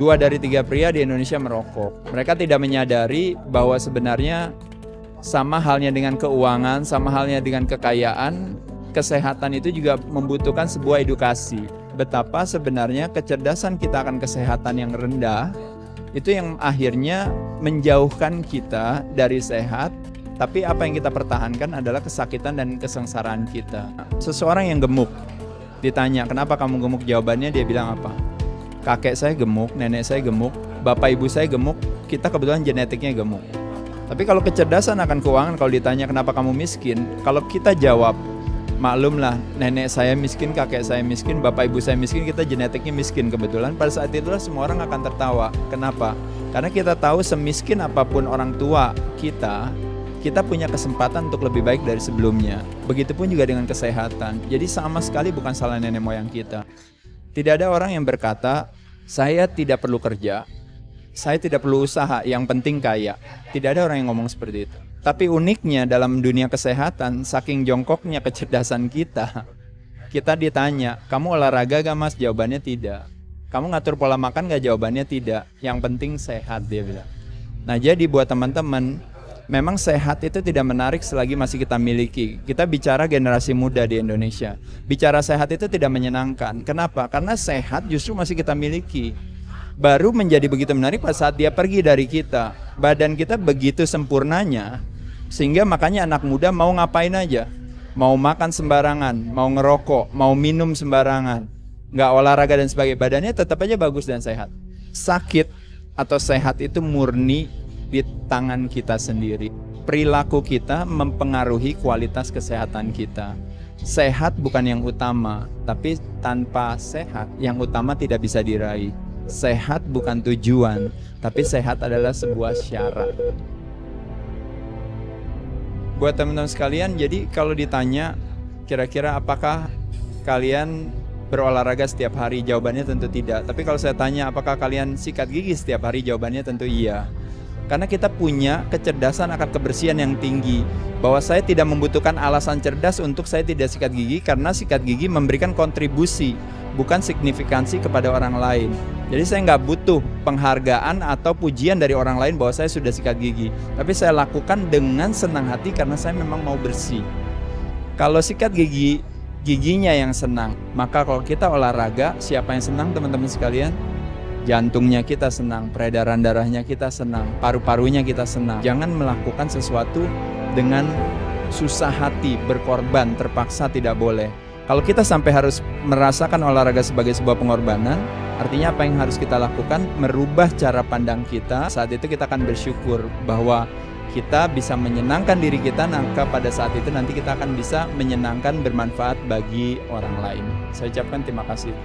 2 dari 3 pria di Indonesia merokok. Mereka tidak menyadari bahwa sebenarnya sama halnya dengan keuangan, sama halnya dengan kekayaan, kesehatan itu juga membutuhkan sebuah edukasi. Betapa sebenarnya kecerdasan kita akan kesehatan yang rendah, itu yang akhirnya menjauhkan kita dari sehat, tapi apa yang kita pertahankan adalah kesakitan dan kesengsaraan kita. Seseorang yang gemuk, ditanya, kenapa kamu gemuk? Jawabannya dia bilang apa? Kakek saya gemuk, nenek saya gemuk, bapak ibu saya gemuk, kita kebetulan genetiknya gemuk. Tapi kalau kecerdasan akan keuangan, kalau ditanya kenapa kamu miskin, kalau kita jawab, maklumlah nenek saya miskin, kakek saya miskin, bapak ibu saya miskin, kita genetiknya miskin kebetulan. Pada saat itulah semua orang akan tertawa. Kenapa? Karena kita tahu semiskin apapun orang tua kita punya kesempatan untuk lebih baik dari sebelumnya. Begitupun juga dengan kesehatan. Jadi sama sekali bukan salah nenek moyang kita. Tidak ada orang yang berkata, saya tidak perlu kerja, saya tidak perlu usaha, yang penting kaya. Tidak ada orang yang ngomong seperti itu. Tapi uniknya dalam dunia kesehatan, saking jongkoknya kecerdasan kita ditanya, kamu olahraga gak mas? Jawabannya tidak. Kamu ngatur pola makan gak? Jawabannya tidak. Yang penting sehat, dia bilang. Nah jadi buat teman-teman, memang sehat itu tidak menarik selagi masih kita miliki. Kita bicara generasi muda di Indonesia. Bicara sehat itu tidak menyenangkan. Kenapa? Karena sehat justru masih kita miliki. Baru menjadi begitu menarik pada saat dia pergi dari kita. Badan kita begitu sempurnanya, sehingga makanya anak muda mau ngapain aja. Mau makan sembarangan, mau ngerokok, mau minum sembarangan, nggak olahraga dan sebagainya. Badannya tetap aja bagus dan sehat. Sakit atau sehat itu murni di tangan kita sendiri. Perilaku kita mempengaruhi kualitas kesehatan kita. Sehat bukan yang utama, tapi tanpa sehat yang utama tidak bisa diraih. Sehat bukan tujuan, tapi sehat adalah sebuah syarat. Buat teman-teman sekalian, jadi kalau ditanya kira-kira apakah kalian berolahraga setiap hari? Jawabannya tentu tidak. Tapi kalau saya tanya apakah kalian sikat gigi setiap hari? Jawabannya tentu iya. Karena kita punya kecerdasan akan kebersihan yang tinggi. Bahwa saya tidak membutuhkan alasan cerdas untuk saya tidak sikat gigi, karena sikat gigi memberikan kontribusi, bukan signifikansi kepada orang lain. Jadi saya nggak butuh penghargaan atau pujian dari orang lain bahwa saya sudah sikat gigi. Tapi saya lakukan dengan senang hati karena saya memang mau bersih. Kalau sikat gigi, giginya yang senang. Maka kalau kita olahraga, siapa yang senang teman-teman sekalian? Jantungnya kita senang, peredaran darahnya kita senang, paru-parunya kita senang. Jangan melakukan sesuatu dengan susah hati, berkorban, terpaksa, tidak boleh. Kalau kita sampai harus merasakan olahraga sebagai sebuah pengorbanan, artinya apa yang harus kita lakukan? Merubah cara pandang kita. Saat itu kita akan bersyukur bahwa kita bisa menyenangkan diri kita, maka pada saat itu nanti kita akan bisa menyenangkan, bermanfaat bagi orang lain. Saya ucapkan terima kasih.